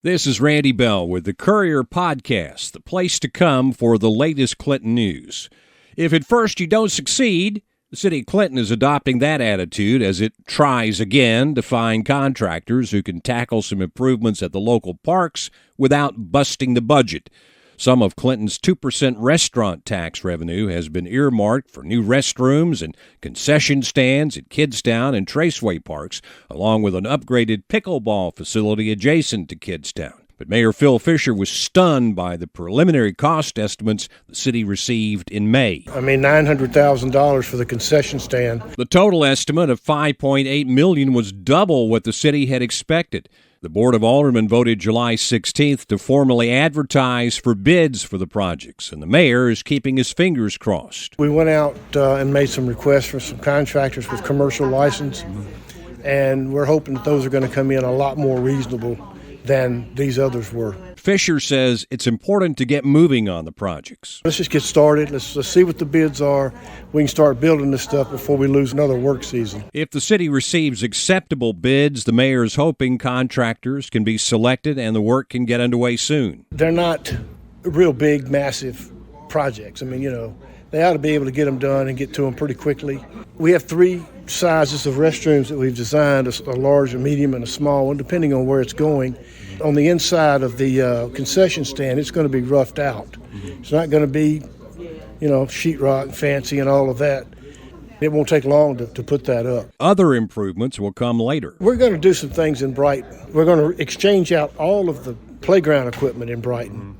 This is Randy Bell with the Courier podcast, the place to come for the latest Clinton news. If at first you don't succeed, the city of Clinton is adopting that attitude as it tries again to find contractors who can tackle some improvements at the local parks without busting the budget. Some of Clinton's 2% restaurant tax revenue has been earmarked for new restrooms and concession stands at Kidstown and Traceway parks, along with an upgraded pickleball facility adjacent to Kidstown. But Mayor Phil Fisher was stunned by the preliminary cost estimates the city received in May. $900,000 for the concession stand. The total estimate of $5.8 million was double what the city had expected. The Board of Aldermen voted July 16th to formally advertise for bids for the projects, and the mayor is keeping his fingers crossed. We went out and made some requests for some contractors with commercial license, and we're hoping that those are going to come in a lot more reasonable than these others were. Fisher says it's important to get moving on the projects. Let's just get started. Let's see what the bids are. We can start building this stuff before we lose another work season. If the city receives acceptable bids, the mayor is hoping contractors can be selected and the work can get underway soon. They're not real big, massive projects. They ought to be able to get them done and get to them pretty quickly. We have three sizes of restrooms that we've designed, a large, a medium, and a small one, depending on where it's going. On the inside of the concession stand, it's going to be roughed out. It's not going to be, sheetrock and fancy and all of that. It won't take long to put that up. Other improvements will come later. We're going to do some things in Brighton. We're going to exchange out all of the playground equipment in Brighton,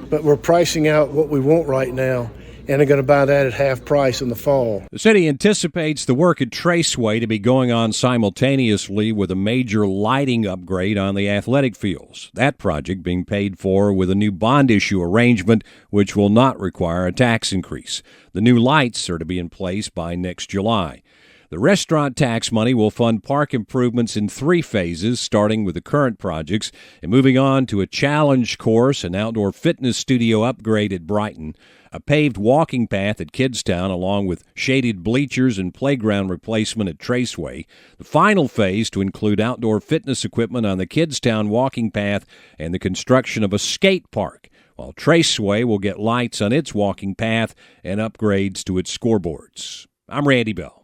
but we're pricing out what we want right now, and they're going to buy that at half price in the fall. The city anticipates the work at Traceway to be going on simultaneously with a major lighting upgrade on the athletic fields. That project being paid for with a new bond issue arrangement, which will not require a tax increase. The new lights are to be in place by next July. The restaurant tax money will fund park improvements in 3 phases, starting with the current projects and moving on to a challenge course, an outdoor fitness studio upgrade at Brighton, a paved walking path at Kidstown, along with shaded bleachers and playground replacement at Traceway. The final phase to include outdoor fitness equipment on the Kidstown walking path and the construction of a skate park, while Traceway will get lights on its walking path and upgrades to its scoreboards. I'm Randy Bell.